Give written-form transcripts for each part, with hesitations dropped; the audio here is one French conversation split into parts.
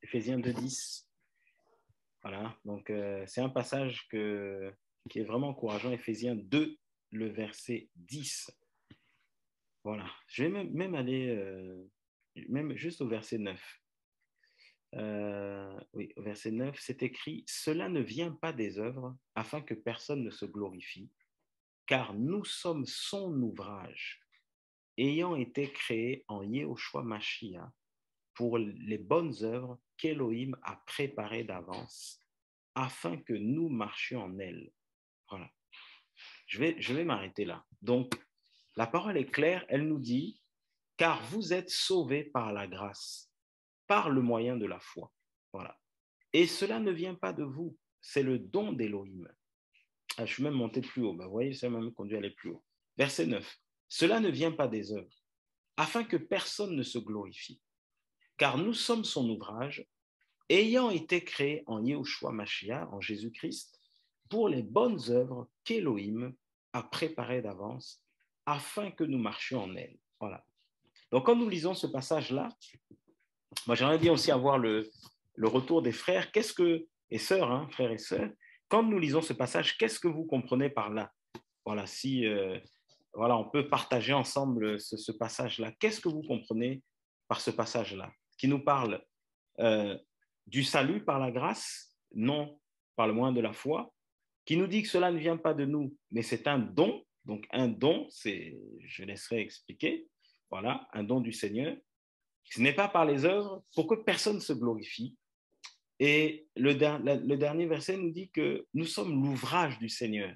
Éphésiens 2:10. Voilà, donc c'est un passage qui est vraiment encourageant. Éphésiens 2, le verset 10. Voilà, je vais même aller même juste au verset 9. Oui, au verset 9, c'est écrit « Cela ne vient pas des œuvres, afin que personne ne se glorifie, car nous sommes son ouvrage, ayant été créés en Yehoshua Mashiach pour les bonnes œuvres qu'Élohim a préparées d'avance, afin que nous marchions en elles. » Voilà. Je vais m'arrêter là. Donc, la parole est claire, elle nous dit « Car vous êtes sauvés par la grâce, par le moyen de la foi. » Voilà. Et cela ne vient pas de vous, c'est le don d'Élohim. Ah, je suis même monté plus haut. Vous voyez, ça m'a même conduit à aller plus haut. Verset 9. Cela ne vient pas des œuvres, afin que personne ne se glorifie. Car nous sommes son ouvrage, ayant été créés en Yehoshua Mashiach, en Jésus-Christ, pour les bonnes œuvres qu'Élohim a préparées d'avance, afin que nous marchions en elles. Voilà. Donc, quand nous lisons ce passage-là, moi, j'aimerais bien aussi avoir le retour des frères. Qu'est-ce que, et sœurs, hein, frères et sœurs, quand nous lisons ce passage, qu'est-ce que vous comprenez par là? Voilà, si voilà, on peut partager ensemble ce passage-là. Qu'est-ce que vous comprenez par ce passage-là qui nous parle du salut par la grâce, non par le moyen de la foi, qui nous dit que cela ne vient pas de nous, mais c'est un don. Donc un don, c'est, je laisserai expliquer, voilà, un don du Seigneur. Ce n'est pas par les œuvres pour que personne se glorifie. Et le dernier verset nous dit que nous sommes l'ouvrage du Seigneur.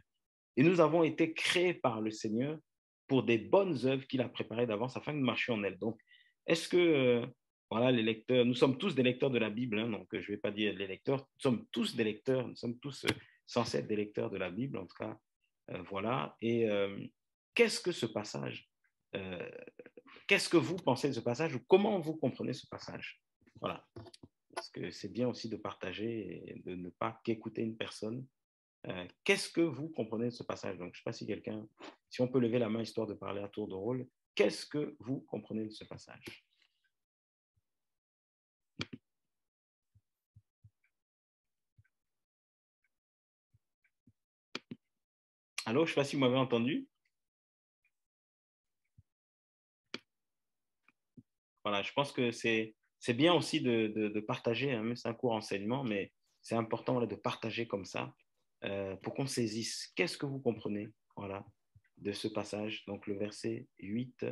Et nous avons été créés par le Seigneur pour des bonnes œuvres qu'il a préparées d'avance afin que nous marchions en elles. Donc, est-ce que, voilà, les lecteurs, nous sommes tous des lecteurs de la Bible, hein, donc je ne vais pas dire les lecteurs, nous sommes tous des lecteurs, nous sommes tous censés être des lecteurs de la Bible, en tout cas, voilà. Et qu'est-ce que ce passage qu'est-ce que vous pensez de ce passage ou comment vous comprenez ce passage? Voilà. Parce que c'est bien aussi de partager et de ne pas qu'écouter une personne. Qu'est-ce que vous comprenez de ce passage? Donc, je ne sais pas si quelqu'un, si on peut lever la main histoire de parler à tour de rôle, qu'est-ce que vous comprenez de ce passage? Allô, je ne sais pas si vous m'avez entendu. Voilà, je pense que c'est bien aussi de partager, hein, même si c'est un court enseignement, mais c'est important voilà, de partager comme ça pour qu'on saisisse. Qu'est-ce que vous comprenez voilà, de ce passage? Donc le verset 8,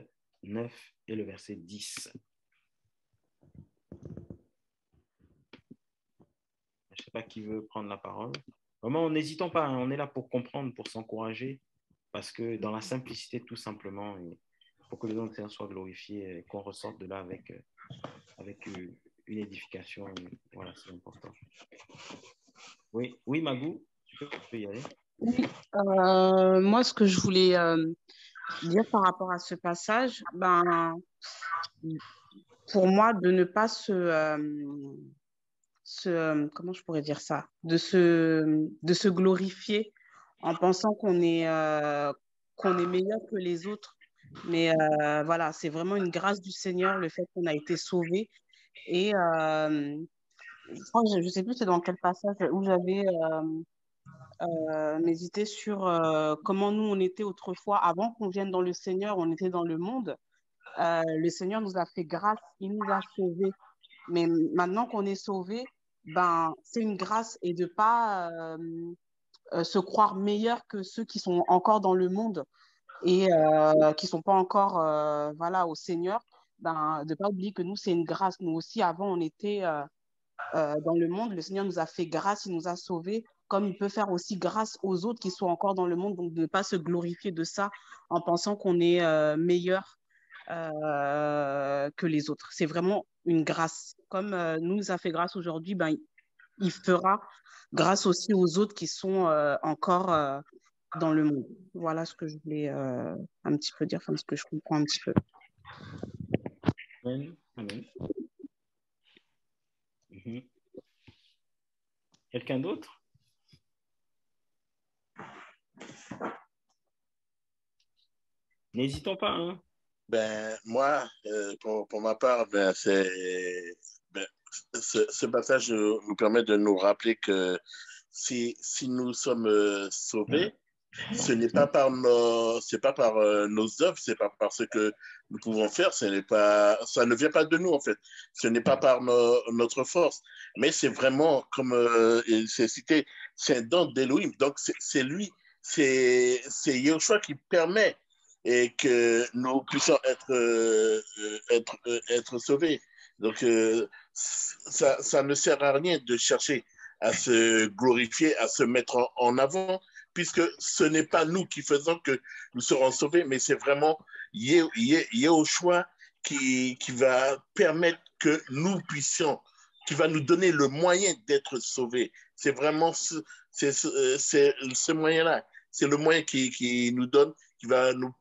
9 et le verset 10. Je ne sais pas qui veut prendre la parole. Vraiment, n'hésitons pas, hein, on est là pour comprendre, pour s'encourager, parce que dans la simplicité, tout simplement, pour que le nom de Seigneur soit glorifié et qu'on ressorte de là avec une édification. Voilà, c'est important. Oui, oui, Magou, tu peux y aller. Oui, moi, ce que je voulais dire par rapport à ce passage, ben, pour moi, de ne pas comment je pourrais dire ça, de se glorifier en pensant qu'on est meilleur que les autres. Mais voilà, c'est vraiment une grâce du Seigneur, le fait qu'on a été sauvé. Et je crois que je ne sais plus c'est dans quel passage où j'avais médité sur comment nous on était autrefois, avant qu'on vienne dans le Seigneur, on était dans le monde. Le Seigneur nous a fait grâce, il nous a sauvés. Mais maintenant qu'on est sauvés, ben, c'est une grâce et de pas se croire meilleur que ceux qui sont encore dans le monde et qui sont pas encore voilà, au Seigneur. Ben, de pas oublier que nous, c'est une grâce. Nous aussi, avant, on était dans le monde. Le Seigneur nous a fait grâce, il nous a sauvés, comme il peut faire aussi grâce aux autres qui sont encore dans le monde. Donc, de ne pas se glorifier de ça en pensant qu'on est meilleur que les autres. C'est vraiment une grâce. Comme nous a fait grâce aujourd'hui, ben, il fera grâce aussi aux autres qui sont encore dans le monde. Voilà ce que je voulais un petit peu dire, enfin ce que je comprends un petit peu. Amen. Amen. Quelqu'un d'autre? N'hésitons pas, hein. Ben, moi, pour ma part, ben, c'est, ben, ce passage nous permet de nous rappeler que si nous sommes sauvés, ce n'est pas par nos œuvres, c'est pas par ce que nous pouvons faire, ça ne vient pas de nous en fait, ce n'est pas par notre force, mais c'est vraiment, comme c'est cité, c'est un don d'Élohim, donc c'est lui, c'est Yahushua qui permet et que nous puissions être sauvés. Donc, ça ne sert à rien de chercher à se glorifier, à se mettre en avant, puisque ce n'est pas nous qui faisons que nous serons sauvés, mais c'est vraiment Yahushua qui va permettre que nous puissions, qui va nous donner le moyen d'être sauvés. C'est vraiment ce moyen-là. C'est le moyen qui nous donne, qui va nous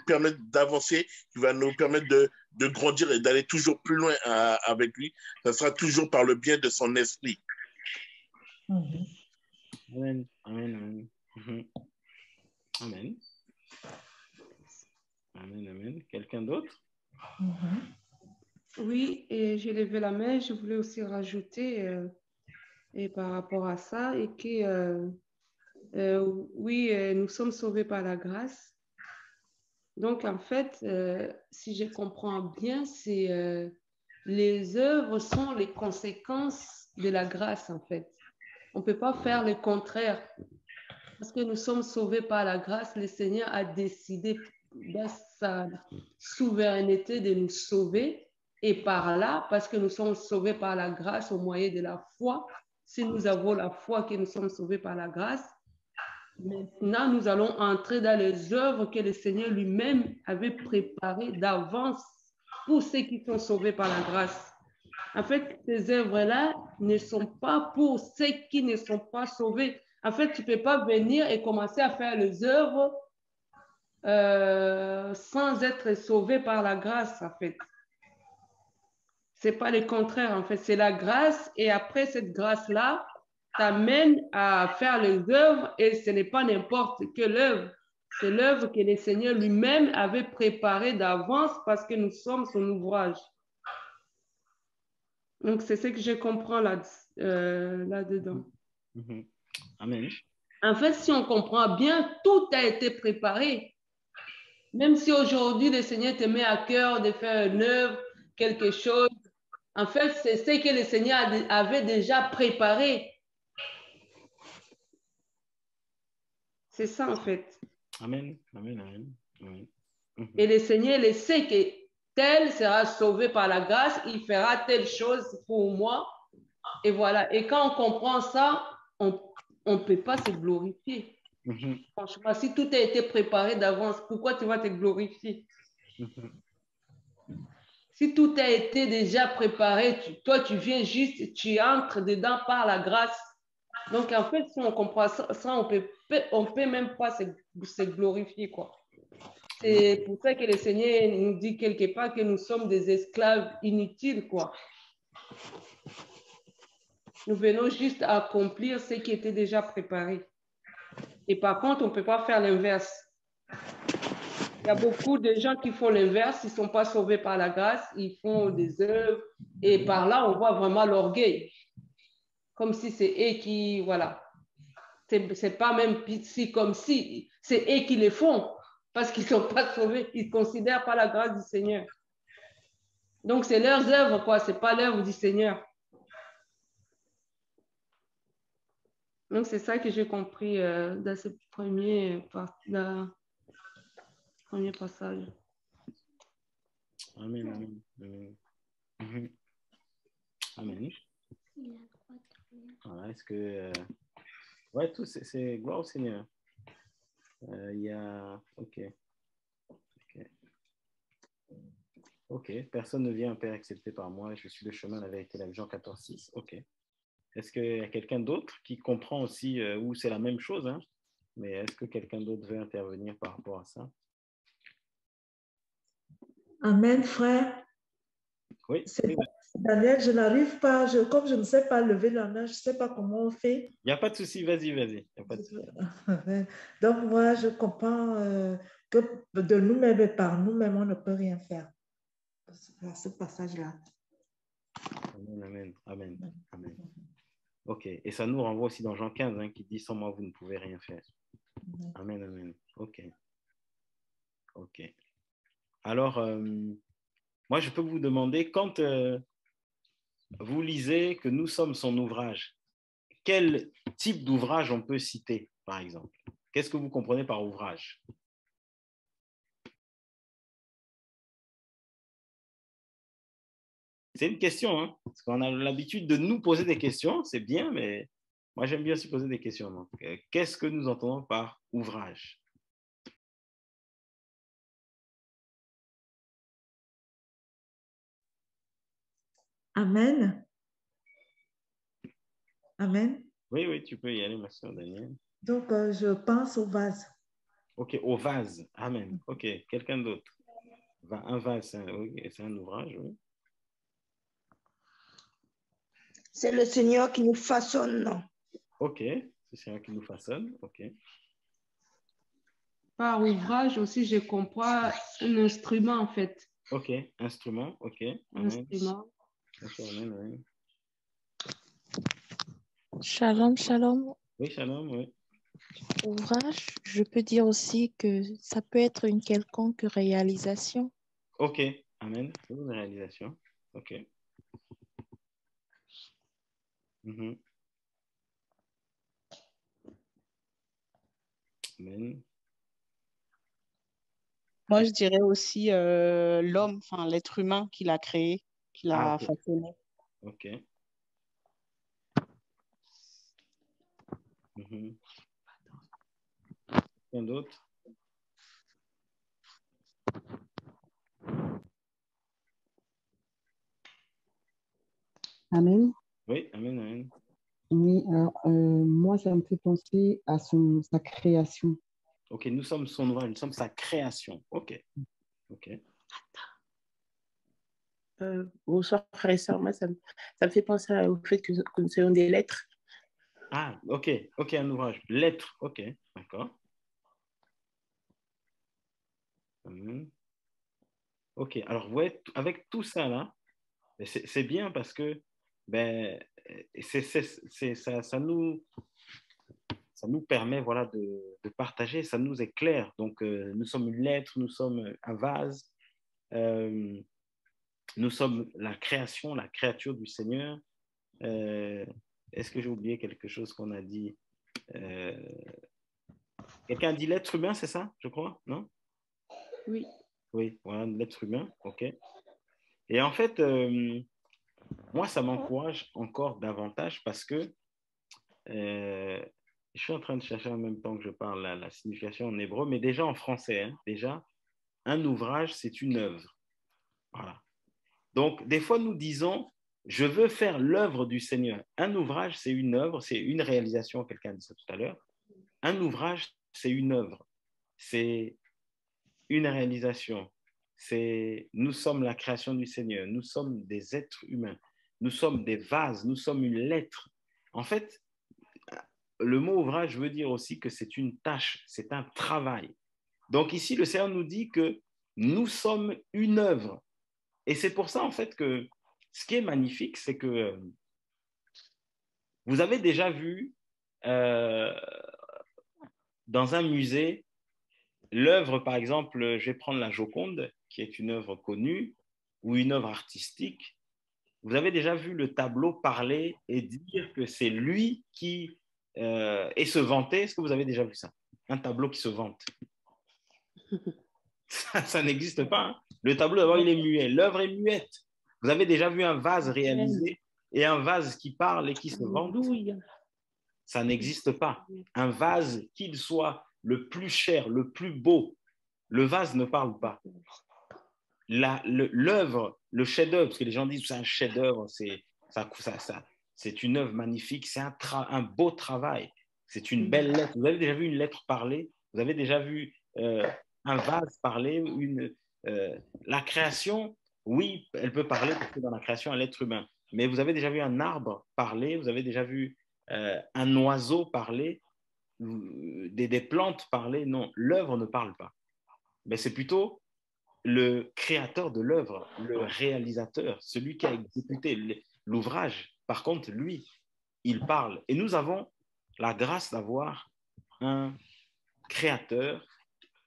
permettre d'avancer, qui va nous permettre de grandir et d'aller toujours plus loin avec lui. Ça sera toujours par le biais de son esprit. Amen, amen, amen. Amen. Amen, amen. Quelqu'un d'autre? Oui, et j'ai levé la main. Je voulais aussi rajouter et par rapport à ça, et que oui, nous sommes sauvés par la grâce. Donc, en fait, si je comprends bien, c'est les œuvres sont les conséquences de la grâce, en fait. On ne peut pas faire le contraire. Parce que nous sommes sauvés par la grâce, le Seigneur a décidé dans sa souveraineté de nous sauver. Et par là, parce que nous sommes sauvés par la grâce au moyen de la foi, si nous avons la foi que nous sommes sauvés par la grâce, maintenant nous allons entrer dans les œuvres que le Seigneur lui-même avait préparées d'avance pour ceux qui sont sauvés par la grâce. En fait, ces œuvres-là ne sont pas pour ceux qui ne sont pas sauvés. En fait, tu ne peux pas venir et commencer à faire les œuvres sans être sauvé par la grâce, en fait. Ce n'est pas le contraire, en fait. C'est la grâce et après cette grâce-là, t'amène à faire les œuvres et ce n'est pas n'importe quelle œuvre. C'est l'œuvre que le Seigneur lui-même avait préparée d'avance parce que nous sommes son ouvrage. Donc, c'est ce que je comprends là-dedans. Amen. En fait, si on comprend bien, tout a été préparé. Même si aujourd'hui, le Seigneur te met à cœur de faire une œuvre, quelque chose, en fait, c'est ce que le Seigneur avait déjà préparé. C'est ça, en fait. Amen. Amen. Amen. Amen. Et le Seigneur le sait que tel sera sauvé par la grâce, il fera telle chose pour moi. Et voilà. Et quand on comprend ça, on ne peut pas se glorifier. Franchement, si tout a été préparé d'avance, pourquoi tu vas te glorifier? Si tout a été déjà préparé, toi, tu viens juste, tu entres dedans par la grâce. Donc, en fait, si on comprend ça, on peut même pas se glorifier, quoi. C'est pour ça que le Seigneur nous dit quelque part que nous sommes des esclaves inutiles, quoi. Nous venons juste accomplir ce qui était déjà préparé. Et par contre, on ne peut pas faire l'inverse. Il y a beaucoup de gens qui font l'inverse, ils ne sont pas sauvés par la grâce, ils font des œuvres et par là, on voit vraiment l'orgueil. Comme si c'est eux qui, voilà. C'est pas même si comme si, c'est eux qui les font parce qu'ils ne sont pas sauvés, ils ne considèrent pas la grâce du Seigneur. Donc, c'est leurs œuvres, quoi, ce n'est pas l'œuvre du Seigneur. Donc, c'est ça que j'ai compris dans ce premier passage. Amen, amen, amen. Amen. Voilà, est-ce que... Ouais, tout, c'est gloire au Seigneur. Il y a... Ok, personne ne vient un Père accepté par moi, je suis le chemin, la vérité, la vie, Jean 14,6. Ok. Est-ce qu'il y a quelqu'un d'autre qui comprend aussi, où c'est la même chose, hein, mais est-ce que quelqu'un d'autre veut intervenir par rapport à ça? Amen, frère. Oui. C'est Daniel, je n'arrive pas, comme je ne sais pas lever la main, je ne sais pas comment on fait. Il n'y a pas de souci, vas-y. Donc, moi, je comprends que de nous-mêmes et par nous-mêmes, on ne peut rien faire. À ce passage-là. Amen, amen, amen, amen. Ok, et ça nous renvoie aussi dans Jean 15, hein, qui dit, sans moi, vous ne pouvez rien faire. Amen, amen. Ok, ok. Alors, moi, je peux vous demander, quand vous lisez que nous sommes son ouvrage, quel type d'ouvrage on peut citer, par exemple? Qu'est-ce que vous comprenez par ouvrage? C'est une question, hein, parce qu'on a l'habitude de nous poser des questions, c'est bien, mais moi, j'aime bien aussi poser des questions. Donc, qu'est-ce que nous entendons par ouvrage? Amen. Amen. Oui, oui, tu peux y aller, ma soeur Danielle. Donc, je pense au vase. Ok, au vase. Amen. Ok, quelqu'un d'autre. Un vase, c'est un ouvrage, oui. C'est le Seigneur qui nous façonne. Ok, c'est le Seigneur qui nous façonne. Ok. Par ouvrage aussi, je comprends un instrument en fait. Ok, instrument. Ok. Un instrument. Amen, amen. Shalom, shalom. Oui, shalom, oui. Ouvrage, je peux dire aussi que ça peut être une quelconque réalisation. Ok, amen. C'est une réalisation. Ok. Mhm. Amen. Moi, je dirais aussi l'homme, enfin l'être humain qu'il a créé, qu'il a Ok. façonné. Ok. Mhm. Quelqu'un d'autre? Amen. Oui, amen, amen. Oui, alors, moi, ça me fait penser à sa création. Ok, nous sommes son ouvrage, nous sommes sa création. Ok. Ok. Bonsoir frères et sœurs, moi ça me fait penser au fait que nous soyons des lettres. Ah, ok, ok, un ouvrage. Lettre, ok, d'accord. Ok, alors vous voyez, avec tout ça là, c'est bien parce que ben, ça nous permet voilà, de partager, ça nous éclaire. Donc, nous sommes une lettre, nous sommes un vase, euh, nous sommes la création, la créature du Seigneur. Est-ce que j'ai oublié quelque chose qu'on a dit? Euh, Quelqu'un a dit l'être humain, c'est ça, je crois, non? Oui. Oui, voilà, l'être humain, ok. Et en fait, moi, ça m'encourage encore davantage parce que je suis en train de chercher en même temps que je parle la signification en hébreu, mais déjà en français, hein, déjà, un ouvrage, c'est une œuvre. Voilà. Donc, des fois, nous disons, je veux faire l'œuvre du Seigneur. Un ouvrage, c'est une œuvre, c'est une réalisation, quelqu'un a dit ça tout à l'heure. Un ouvrage, c'est une œuvre, c'est une réalisation. Nous sommes la création du Seigneur, nous sommes des êtres humains, nous sommes des vases, nous sommes une lettre. En fait, le mot ouvrage veut dire aussi que c'est une tâche, c'est un travail. Donc ici, le Seigneur nous dit que nous sommes une œuvre. Et c'est pour ça, en fait, que ce qui est magnifique, c'est que vous avez déjà vu euh, dans un musée l'œuvre, par exemple, je vais prendre la Joconde, qui est une œuvre connue, ou une œuvre artistique. Vous avez déjà vu le tableau parler et dire que c'est lui qui et se vanter. Est-ce que vous avez déjà vu ça? Un tableau qui se vante. Ça n'existe pas. Hein. Le tableau, d'abord, il est muet. L'œuvre est muette. Vous avez déjà vu un vase réalisé et un vase qui parle et qui se vante? Ça n'existe pas. Un vase, qu'il soit le plus cher, le plus beau, le vase ne parle pas. L'œuvre, le chef-d'œuvre, parce que les gens disent que c'est un chef-d'œuvre, c'est une œuvre magnifique, c'est un beau travail, c'est une belle lettre. Vous avez déjà vu une lettre parler? Vous avez déjà vu un vase parler? La création, oui, elle peut parler parce que dans la création, un être humain. Mais vous avez déjà vu un arbre parler? Vous avez déjà vu un oiseau parler? Des plantes parler? Non, l'œuvre ne parle pas. Mais c'est plutôt le créateur de l'œuvre, le réalisateur, celui qui a exécuté l'ouvrage. Par contre, lui, il parle. Et nous avons la grâce d'avoir un créateur,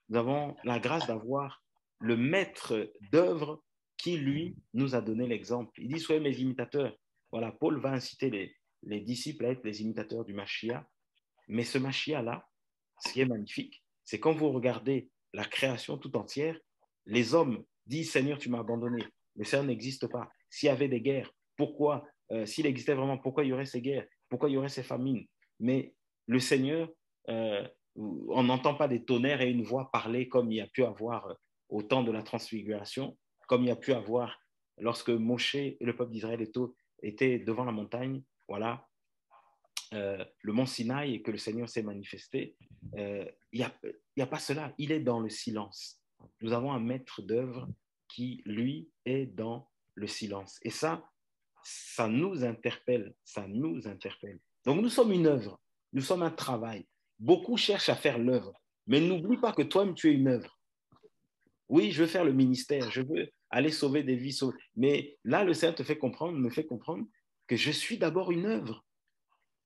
nous avons la grâce d'avoir le maître d'œuvre qui, lui, nous a donné l'exemple. Il dit, soyez mes imitateurs. Voilà, Paul va inciter les disciples à être les imitateurs du Mashiach. Mais ce Mashiach-là, ce qui est magnifique, c'est quand vous regardez la création tout entière, les hommes disent, Seigneur, tu m'as abandonné. Le Seigneur n'existe pas. S'il y avait des guerres, pourquoi, s'il existait vraiment, pourquoi il y aurait ces guerres? Pourquoi il y aurait ces famines? Mais le Seigneur, on n'entend pas des tonnerres et une voix parler comme il y a pu avoir au temps de la transfiguration, comme il y a pu avoir lorsque Moshe et le peuple d'Israël étaient devant la montagne, voilà, le mont Sinaï, et que le Seigneur s'est manifesté. Il n'y a pas cela, il est dans le silence. Nous avons un maître d'œuvre qui, lui, est dans le silence. Et ça nous interpelle, ça nous interpelle. Donc nous sommes une œuvre, nous sommes un travail. Beaucoup cherchent à faire l'œuvre, mais n'oublie pas que toi-même, tu es une œuvre. Oui, je veux faire le ministère, je veux aller sauver des vies, mais là, le Seigneur me fait comprendre que je suis d'abord une œuvre.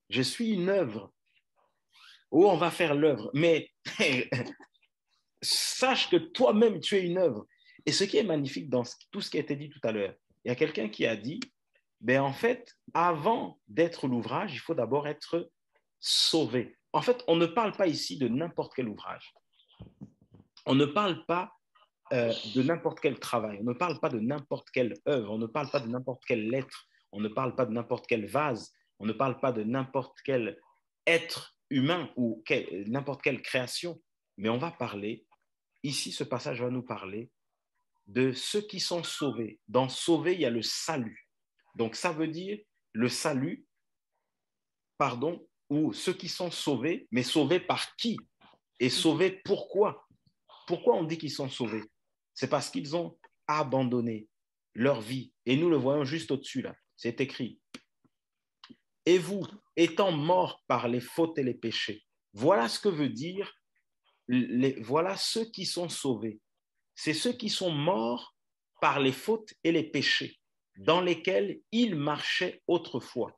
Je suis une œuvre où on va faire l'œuvre, mais sache que toi-même, tu es une œuvre. Et ce qui est magnifique dans tout ce qui a été dit tout à l'heure, il y a quelqu'un qui a dit, ben en fait, avant d'être l'ouvrage, il faut d'abord être sauvé. En fait, on ne parle pas ici de n'importe quel ouvrage. On ne parle pas de n'importe quel travail. On ne parle pas de n'importe quelle œuvre. On ne parle pas de n'importe quelle lettre. On ne parle pas de n'importe quel vase. On ne parle pas de n'importe quel être humain ou n'importe quelle création. Mais on va parler, ici, ce passage va nous parler de ceux qui sont sauvés. Dans sauver, il y a le salut. Donc, ça veut dire le salut, pardon, ou ceux qui sont sauvés, mais sauvés par qui? Et sauvés pourquoi? Pourquoi on dit qu'ils sont sauvés? C'est parce qu'ils ont abandonné leur vie. Et nous le voyons juste au-dessus, là. C'est écrit. Et vous, étant morts par les fautes et les péchés, voilà ce que veut dire, voilà ceux qui sont sauvés. C'est ceux qui sont morts par les fautes et les péchés dans lesquels ils marchaient autrefois.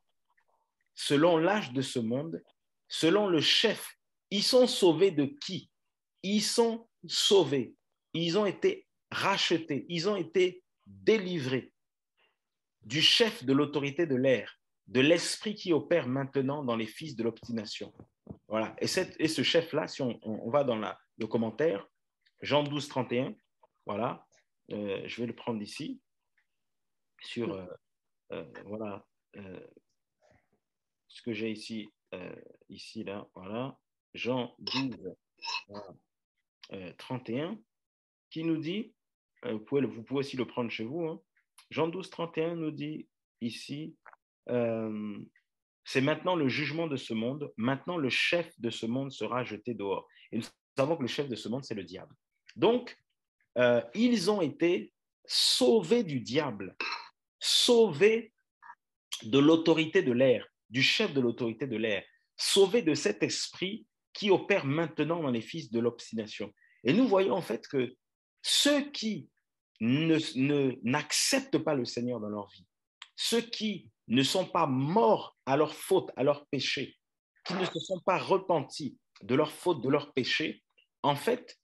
Selon l'âge de ce monde, selon le chef, ils sont sauvés de qui? Ils sont sauvés. Ils ont été rachetés. Ils ont été délivrés du chef de l'autorité de l'air, de l'esprit qui opère maintenant dans les fils de l'obstination. Voilà. Et ce chef-là, si on va dans le commentaire, Jean 12, 31, voilà, je vais le prendre ici, sur, voilà, ce que j'ai ici, ici, là, voilà, Jean 12, voilà, 31, qui nous dit, vous pouvez aussi le prendre chez vous, hein, Jean 12, 31 nous dit ici, c'est maintenant le jugement de ce monde, maintenant le chef de ce monde sera jeté dehors. Et nous savons que le chef de ce monde, c'est le diable. Donc, ils ont été sauvés du diable, sauvés de l'autorité de l'air, du chef de l'autorité de l'air, sauvés de cet esprit qui opère maintenant dans les fils de l'obstination. Et nous voyons en fait que ceux qui n'acceptent pas le Seigneur dans leur vie, ceux qui ne sont pas morts à leurs fautes, à leurs péchés, qui ne se sont pas repentis de leurs fautes, de leurs péchés, en fait,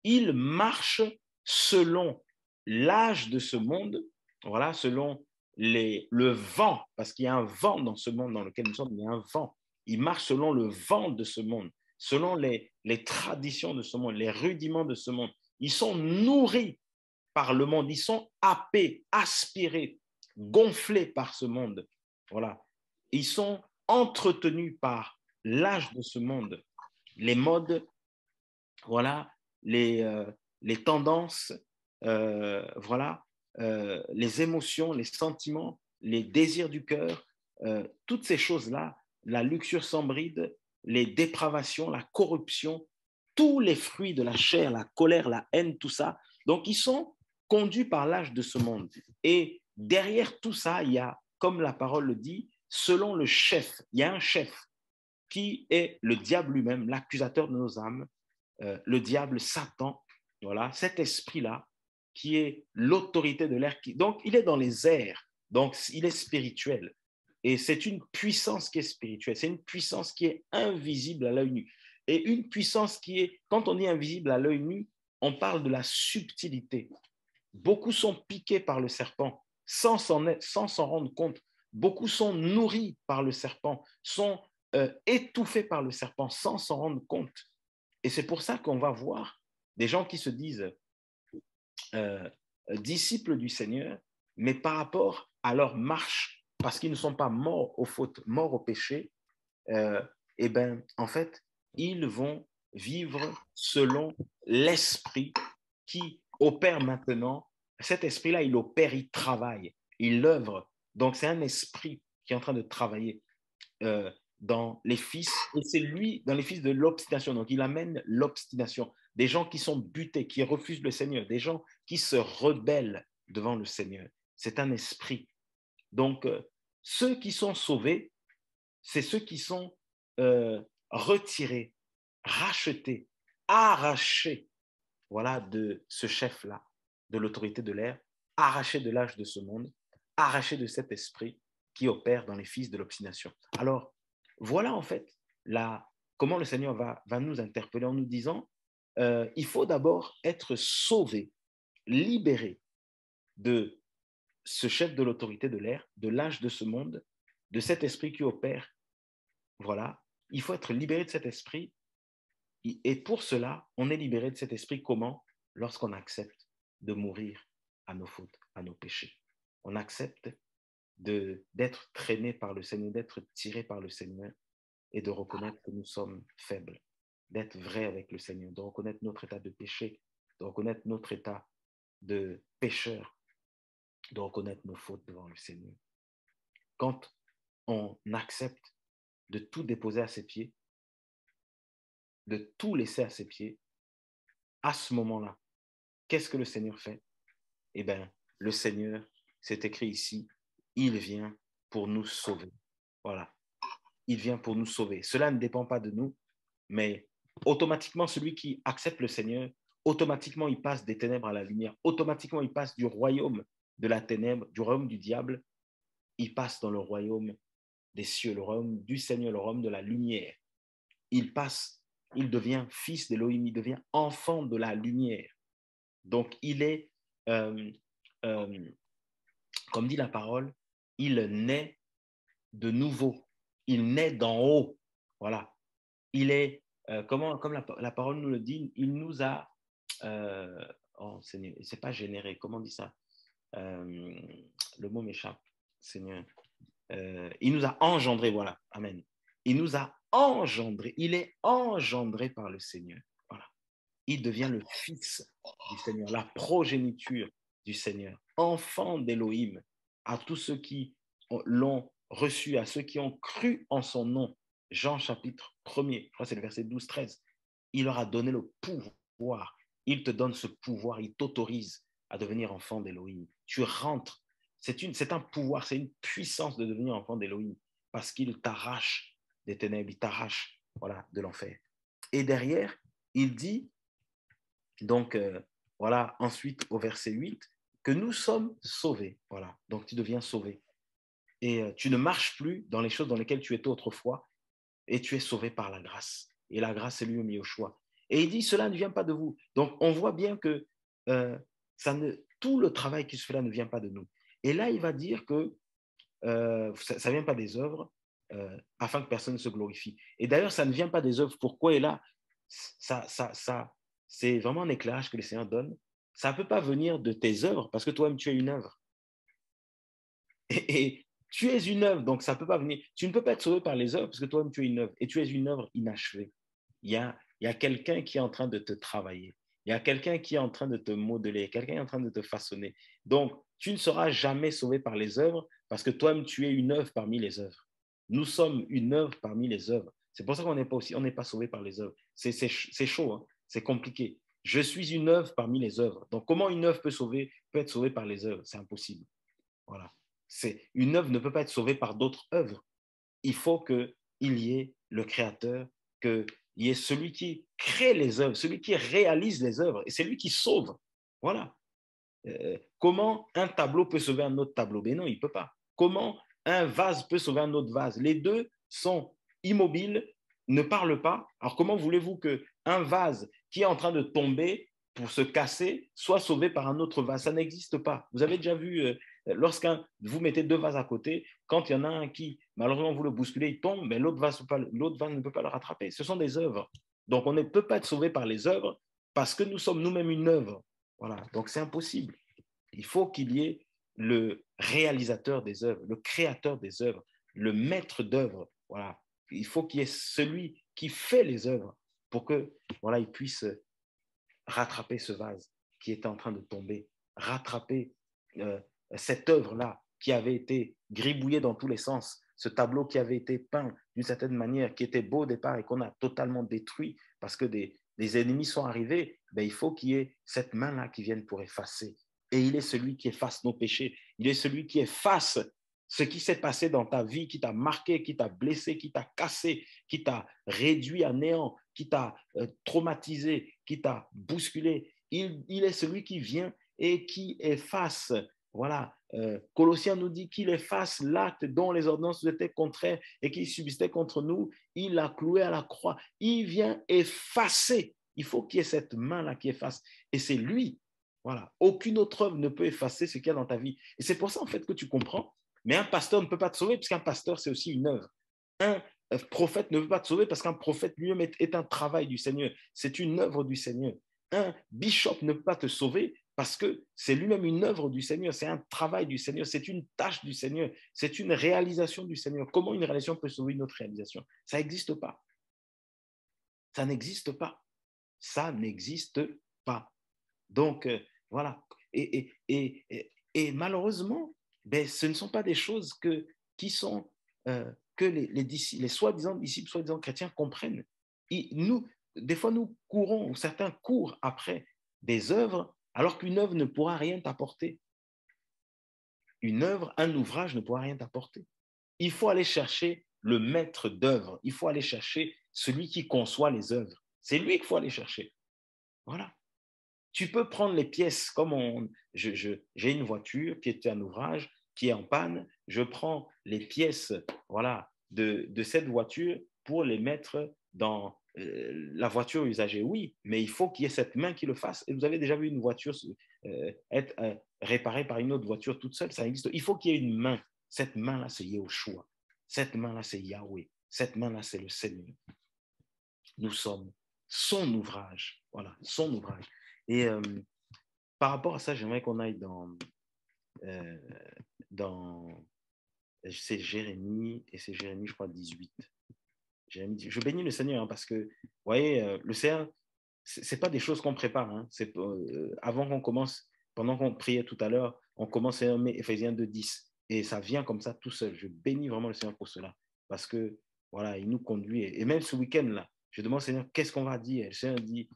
ils marchent selon l'âge de ce monde, voilà, selon le vent, parce qu'il y a un vent dans ce monde dans lequel nous sommes, il y a un vent. Ils marchent selon le vent de ce monde, selon les traditions de ce monde, les rudiments de ce monde. Ils sont nourris par le monde, ils sont happés, aspirés, gonflés par ce monde. Voilà. Ils sont entretenus par l'âge de ce monde, les modes, voilà, les tendances, voilà, les émotions, les sentiments, les désirs du cœur, toutes ces choses-là, la luxure sans bride, les dépravations, la corruption, tous les fruits de la chair, la colère, la haine, tout ça. Donc, ils sont conduits par l'âge de ce monde. Et derrière tout ça, il y a, comme la parole le dit, selon le chef, il y a un chef qui est le diable lui-même, l'accusateur de nos âmes, le diable, Satan, voilà, cet esprit-là qui est l'autorité de l'air. Donc, il est dans les airs. Donc, il est spirituel. Et c'est une puissance qui est spirituelle. C'est une puissance qui est invisible à l'œil nu. Et une puissance qui est, quand on dit invisible à l'œil nu, on parle de la subtilité. Beaucoup sont piqués par le serpent sans s'en rendre compte. Beaucoup sont nourris par le serpent, sont étouffés par le serpent sans s'en rendre compte. Et c'est pour ça qu'on va voir des gens qui se disent disciples du Seigneur, mais par rapport à leur marche, parce qu'ils ne sont pas morts aux fautes, morts au péché, et ben, en fait, ils vont vivre selon l'esprit qui opère maintenant. Cet esprit-là, il opère, il travaille, il œuvre. Donc, c'est un esprit qui est en train de travailler dans les fils, et c'est lui, dans les fils de l'obstination. Donc, il amène l'obstination. Des gens qui sont butés, qui refusent le Seigneur, des gens qui se rebellent devant le Seigneur. C'est un esprit. Donc, ceux qui sont sauvés, c'est ceux qui sont retirés, rachetés, arrachés, voilà, de ce chef-là, de l'autorité de l'air, arrachés de l'âge de ce monde, arrachés de cet esprit qui opère dans les fils de l'obstination. Alors, voilà en fait comment le Seigneur va nous interpeller en nous disant, il faut d'abord être sauvé, libéré de ce chef de l'autorité de l'air, de l'âge de ce monde, de cet esprit qui opère. Voilà, il faut être libéré de cet esprit. Et pour cela, on est libéré de cet esprit comment? Lorsqu'on accepte de mourir à nos fautes, à nos péchés. On accepte d'être traîné par le Seigneur, d'être tiré par le Seigneur et de reconnaître que nous sommes faibles, d'être vrai avec le Seigneur, de reconnaître notre état de péché, de reconnaître notre état de pécheur, de reconnaître nos fautes devant le Seigneur. Quand on accepte de tout déposer à ses pieds, de tout laisser à ses pieds, à ce moment-là, qu'est-ce que le Seigneur fait? Eh bien, le Seigneur, c'est écrit ici, il vient pour nous sauver. Voilà. Il vient pour nous sauver. Cela ne dépend pas de nous, mais automatiquement, celui qui accepte le Seigneur, automatiquement, il passe des ténèbres à la lumière. Automatiquement, il passe du royaume de la ténèbre, du royaume du diable, il passe dans le royaume des cieux, le royaume du Seigneur, le royaume de la lumière. Il passe, il devient fils d'Élohim, il devient enfant de la lumière. Donc, il est, comme dit la parole, il naît de nouveau. Il naît d'en haut. Voilà. Il est, comme la parole nous le dit, il nous a, oh Seigneur, c'est pas généré, comment on dit ça? Le mot m'échappe, Seigneur. Il nous a engendré, voilà, amen. Il nous a engendré, il est engendré par le Seigneur. Voilà. Il devient le fils du Seigneur, la progéniture du Seigneur, enfant d'Élohim, à tous ceux qui l'ont reçu, à ceux qui ont cru en son nom. Jean chapitre 1er, je crois que c'est le verset 12-13. Il leur a donné le pouvoir. Il te donne ce pouvoir, il t'autorise à devenir enfant d'Élohim. Tu rentres. C'est un pouvoir, c'est une puissance de devenir enfant d'Élohim parce qu'il t'arrache des ténèbres, il t'arrache, voilà, de l'enfer. Et derrière, il dit, donc, voilà, ensuite au verset 8, que nous sommes sauvés. Voilà, donc tu deviens sauvé. Et tu ne marches plus dans les choses dans lesquelles tu étais autrefois et tu es sauvé par la grâce. Et la grâce est lui au choix. Et il dit, cela ne vient pas de vous. Donc, on voit bien que tout le travail qui se fait là ne vient pas de nous. Et là, il va dire que ça ne vient pas des œuvres afin que personne ne se glorifie. Et d'ailleurs, ça ne vient pas des œuvres. Pourquoi? Et là, c'est vraiment un éclairage que le Seigneur donne. Ça ne peut pas venir de tes œuvres parce que toi-même, tu es une œuvre. Et tu es une œuvre, donc ça ne peut pas venir. Tu ne peux pas être sauvé par les œuvres parce que toi-même, tu es une œuvre. Et tu es une œuvre inachevée. Il y a quelqu'un qui est en train de te travailler. Il y a quelqu'un qui est en train de te modeler. Quelqu'un qui est en train de te façonner. Donc, tu ne seras jamais sauvé par les œuvres parce que toi-même, tu es une œuvre parmi les œuvres. Nous sommes une œuvre parmi les œuvres. C'est pour ça qu'on n'est pas sauvé par les œuvres. C'est chaud, hein? C'est compliqué. Je suis une œuvre parmi les œuvres. Donc, comment une œuvre peut être sauvée par les œuvres? C'est impossible. Voilà. Une œuvre ne peut pas être sauvée par d'autres œuvres. Il faut qu'il y ait le Créateur, qu'il y ait celui qui crée les œuvres, celui qui réalise les œuvres, et c'est lui qui sauve. Voilà. Comment un tableau peut sauver un autre tableau? Ben non, il ne peut pas. Comment un vase peut sauver un autre vase? Les deux sont immobiles, ne parlent pas. Alors comment voulez-vous qu'un vase qui est en train de tomber pour se casser soit sauvé par un autre vase? Ça n'existe pas. Vous avez déjà vu, vous mettez deux vases à côté, quand il y en a un qui, malheureusement, vous le bousculez, il tombe, mais l'autre vase ne peut pas le rattraper. Ce sont des œuvres. Donc on ne peut pas être sauvé par les œuvres parce que nous sommes nous-mêmes une œuvre. Voilà, donc c'est impossible. Il faut qu'il y ait le réalisateur des œuvres, le créateur des œuvres, le maître d'œuvre. Voilà, il faut qu'il y ait celui qui fait les œuvres pour que, voilà, il puisse rattraper ce vase qui était en train de tomber, rattraper cette œuvre-là qui avait été gribouillée dans tous les sens, ce tableau qui avait été peint d'une certaine manière, qui était beau au départ et qu'on a totalement détruit parce que des ennemis sont arrivés, ben, il faut qu'il y ait cette main-là qui vienne pour effacer. Et il est celui qui efface nos péchés. Il est celui qui efface ce qui s'est passé dans ta vie, qui t'a marqué, qui t'a blessé, qui t'a cassé, qui t'a réduit à néant, qui t'a traumatisé, qui t'a bousculé. Il est celui qui vient et qui efface. Voilà, Colossiens nous dit qu'il efface l'acte dont les ordonnances étaient contraires et qui subsistait contre nous. Il l'a cloué à la croix. Il vient effacer. Il faut qu'il y ait cette main-là qui efface. Et c'est lui. Voilà. Aucune autre œuvre ne peut effacer ce qu'il y a dans ta vie. Et c'est pour ça, en fait, que tu comprends. Mais un pasteur ne peut pas te sauver, puisqu'un pasteur, c'est aussi une œuvre. Un prophète ne peut pas te sauver, parce qu'un prophète lui-même est un travail du Seigneur. C'est une œuvre du Seigneur. Un bishop ne peut pas te sauver, parce que c'est lui-même une œuvre du Seigneur. C'est un travail du Seigneur. C'est une tâche du Seigneur. C'est une réalisation du Seigneur. Comment une réalisation peut sauver une autre réalisation? Ça n'existe pas. Ça n'existe pas. Ça n'existe pas. Donc, voilà. Et malheureusement, ben, ce ne sont pas des choses que les soi-disant disciples, soi-disant chrétiens comprennent. Des fois, nous courons, ou certains courent après des œuvres, alors qu'une œuvre ne pourra rien t'apporter. Une œuvre, un ouvrage ne pourra rien t'apporter. Il faut aller chercher le maître d'œuvre. Il faut aller chercher celui qui conçoit les œuvres. C'est lui qu'il faut aller chercher. Voilà. Tu peux prendre les pièces comme j'ai une voiture qui est un ouvrage qui est en panne. Je prends les pièces, voilà, de cette voiture pour les mettre dans la voiture usagée. Oui, mais il faut qu'il y ait cette main qui le fasse. Et vous avez déjà vu une voiture être réparée par une autre voiture toute seule, ça existe. Il faut qu'il y ait une main. Cette main-là, c'est Yahushua. Cette main-là, c'est Yahweh. Cette main-là, c'est le Seigneur. Nous sommes son ouvrage. Voilà, son ouvrage. Et par rapport à ça, j'aimerais qu'on aille c'est Jérémie, et c'est Jérémie, je crois, 18. Je bénis le Seigneur, hein, parce que, vous voyez, le Seigneur, ce n'est pas des choses qu'on prépare. Hein. Avant qu'on commence, pendant qu'on priait tout à l'heure, on commençait à nommer Éphésiens 2:10. Et ça vient comme ça tout seul. Je bénis vraiment le Seigneur pour cela. Parce que, voilà, il nous conduit. Et même ce week-end-là, je demande au Seigneur, qu'est-ce qu'on va dire? Et le Seigneur dit,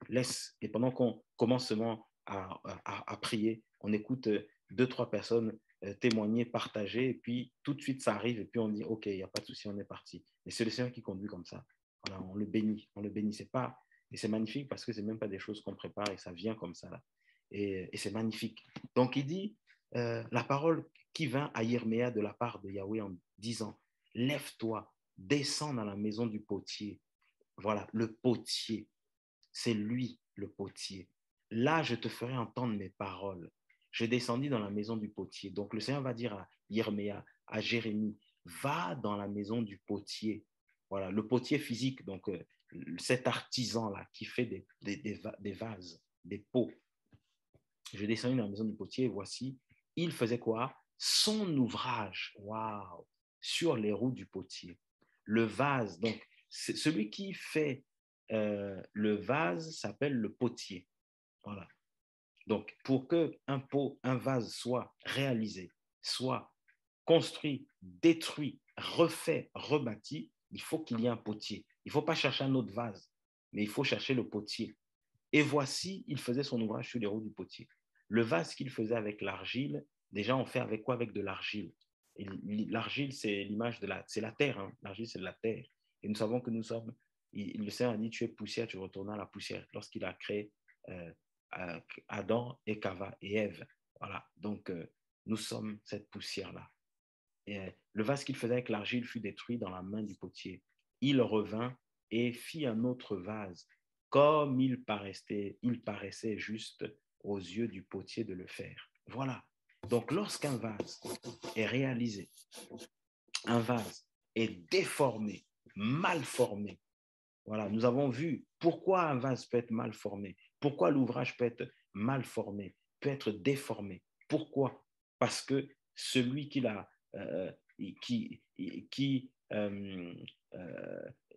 laisse. Et pendant qu'on commence seulement à prier, on écoute 2-3 personnes témoigner, partager, et puis tout de suite ça arrive, et puis on dit, ok, il n'y a pas de souci, on est parti. Et c'est le Seigneur qui conduit comme ça. Voilà, on le bénit, c'est pas, et c'est magnifique parce que c'est même pas des choses qu'on prépare, et ça vient comme ça, là. Et c'est magnifique. Donc il dit, la parole qui vint à Yirméa de la part de Yahweh en disant, lève-toi, descends dans la maison du potier. Voilà, le potier. C'est lui, le potier. Là, je te ferai entendre mes paroles. Je descendis dans la maison du potier. Donc, le Seigneur va dire à Yirméa, à Jérémie, va dans la maison du potier. Voilà, le potier physique, donc cet artisan-là qui fait des vases, des pots. Je descendis dans la maison du potier et voici, il faisait quoi? Son ouvrage, waouh, sur les roues du potier. Le vase, donc, c'est celui qui fait le vase s'appelle le potier. Voilà. Donc, pour qu'un vase soit réalisé, soit construit, détruit, refait, rebâti, il faut qu'il y ait un potier. Il ne faut pas chercher un autre vase, mais il faut chercher le potier. Et voici, il faisait son ouvrage sur les roues du potier. Le vase qu'il faisait avec l'argile, déjà on fait avec quoi? Avec de l'argile. L'argile, c'est l'image c'est la terre. Hein. L'argile, c'est de la terre. Et nous savons que nous sommes, le Seigneur a dit, tu es poussière, tu retournes à la poussière. Lorsqu'il a créé Adam et Cava et Ève. Voilà, donc nous sommes cette poussière-là. Et le vase qu'il faisait avec l'argile fut détruit dans la main du potier. Il revint et fit un autre vase, comme il paraissait juste aux yeux du potier de le faire. Voilà. Donc, lorsqu'un vase est réalisé, un vase est déformé, mal formé, voilà, nous avons vu pourquoi un vase peut être mal formé, pourquoi l'ouvrage peut être mal formé, peut être déformé. Pourquoi? Parce que celui qui l'a,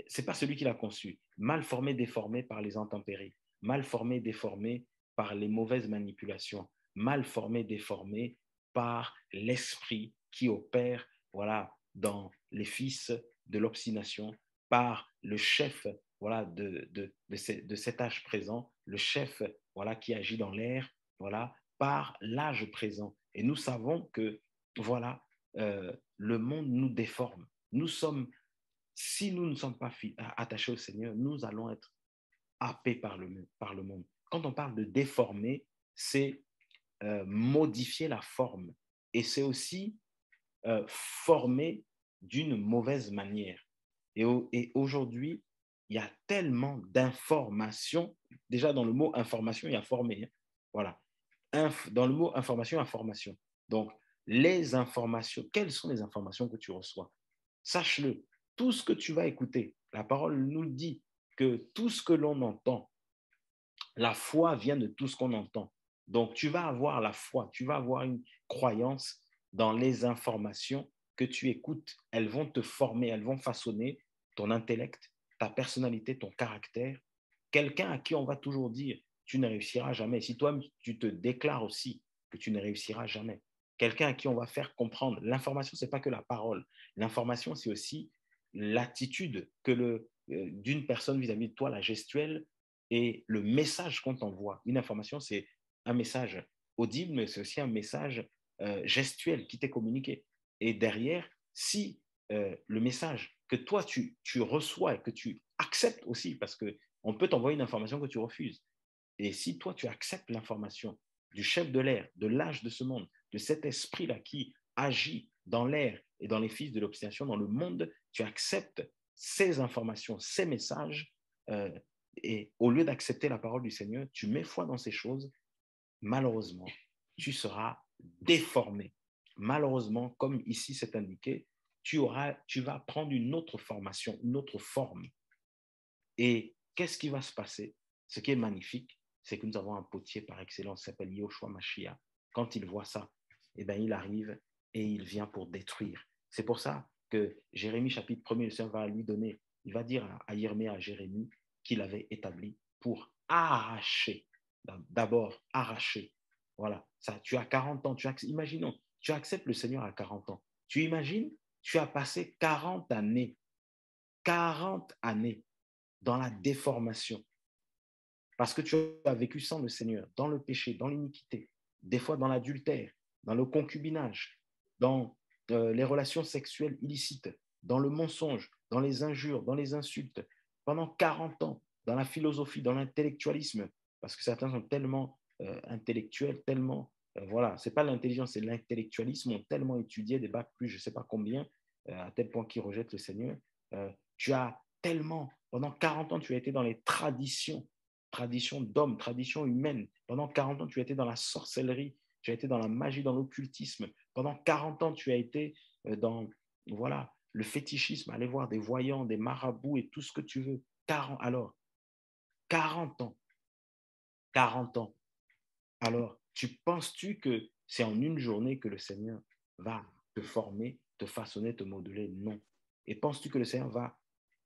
c'est pas celui qui l'a conçu. Mal formé, déformé par les intempéries, mal formé, déformé par les mauvaises manipulations, mal formé, déformé par l'esprit qui opère, voilà, dans les fils de l'obstination, par le chef, voilà, de cet âge présent, le chef, voilà, qui agit dans l'air, voilà, par l'âge présent. Et nous savons que, voilà, le monde nous déforme. Nous sommes, si nous ne sommes pas attachés au Seigneur, nous allons être happés par le monde. Quand on parle de déformer, c'est modifier la forme. Et c'est aussi former d'une mauvaise manière. Et aujourd'hui, il y a tellement d'informations. Déjà, dans le mot information, il y a former. Hein. Voilà. Dans le mot information, il y a formation. Donc, les informations, quelles sont les informations que tu reçois? Sache-le, tout ce que tu vas écouter, la parole nous dit que tout ce que l'on entend, la foi vient de tout ce qu'on entend. Donc, tu vas avoir la foi, tu vas avoir une croyance dans les informations que tu écoutes. Elles vont te former, elles vont façonner ton intellect, ta personnalité, ton caractère. Quelqu'un à qui on va toujours dire, tu ne réussiras jamais. Si toi, tu te déclares aussi que tu ne réussiras jamais. Quelqu'un à qui on va faire comprendre. L'information, ce n'est pas que la parole. L'information, c'est aussi l'attitude d'une personne vis-à-vis de toi, la gestuelle, et le message qu'on t'envoie. Une information, c'est un message audible, mais c'est aussi un message gestuel qui t'est communiqué. Et derrière, si le message que toi, tu reçois et que tu acceptes aussi, parce qu'on peut t'envoyer une information que tu refuses, et si toi, tu acceptes l'information du chef de l'air, de l'âge de ce monde, de cet esprit-là qui agit dans l'air et dans les fils de l'obstination, dans le monde, tu acceptes ces informations, ces messages, et au lieu d'accepter la parole du Seigneur, tu mets foi dans ces choses, malheureusement, tu seras déformé. Malheureusement, comme ici c'est indiqué, tu vas prendre une autre formation, une autre forme. Et qu'est-ce qui va se passer? Ce qui est magnifique, c'est que nous avons un potier par excellence qui s'appelle Yoshua Mashiach. Quand il voit ça, eh bien, il arrive et il vient pour détruire. C'est pour ça que Jérémie chapitre 1er, le Seigneur va lui donner, il va dire à Yirmée, à Jérémie, qu'il avait établi pour arracher. D'abord, arracher. Voilà, ça, tu as 40 ans, imaginons, tu acceptes le Seigneur à 40 ans. Tu imagines, tu as passé 40 années dans la déformation. Parce que tu as vécu sans le Seigneur, dans le péché, dans l'iniquité, des fois dans l'adultère, dans le concubinage, dans les relations sexuelles illicites, dans le mensonge, dans les injures, dans les insultes, pendant 40 ans, dans la philosophie, dans l'intellectualisme, parce que certains sont tellement intellectuels, tellement, voilà, c'est pas l'intelligence, c'est l'intellectualisme, ont tellement étudié des bacs plus je ne sais pas combien, à tel point qu'ils rejettent le Seigneur. Tu as tellement, pendant 40 ans, tu as été dans les traditions d'hommes, traditions humaines. Pendant 40 ans, tu as été dans la sorcellerie, tu as été dans la magie, dans l'occultisme. Pendant 40 ans, tu as été dans, voilà, le fétichisme, aller voir des voyants, des marabouts et tout ce que tu veux. 40 ans. 40 ans. Alors, penses-tu que c'est en une journée que le Seigneur va te former, te façonner, te modeler? Non. Et penses-tu que le Seigneur va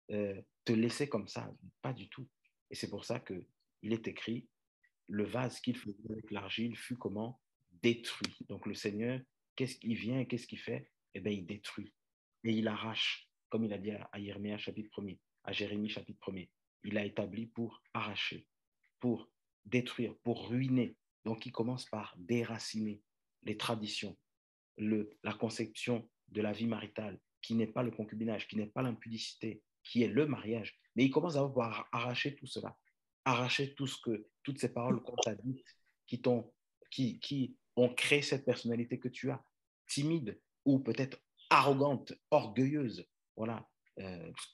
te laisser comme ça? Pas du tout. Et c'est pour ça qu'il est écrit, le vase qu'il faisait avec l'argile fut comment? Détruit. Donc le Seigneur, qu'est-ce qu'il vient et qu'est-ce qu'il fait? Eh bien, il détruit. Et il arrache, comme il a dit à Jérémie chapitre 1er, à Jérémie chapitre 1er. Il a établi pour arracher, pour détruire, pour ruiner. Donc il commence par déraciner les traditions, la conception de la vie maritale, qui n'est pas le concubinage, qui n'est pas l'impudicité, qui est le mariage. Mais il commence à arracher tout cela. arracher toutes ces paroles qu'on t'a dites qui ont créé cette personnalité que tu as, timide ou peut-être arrogante, orgueilleuse. Voilà,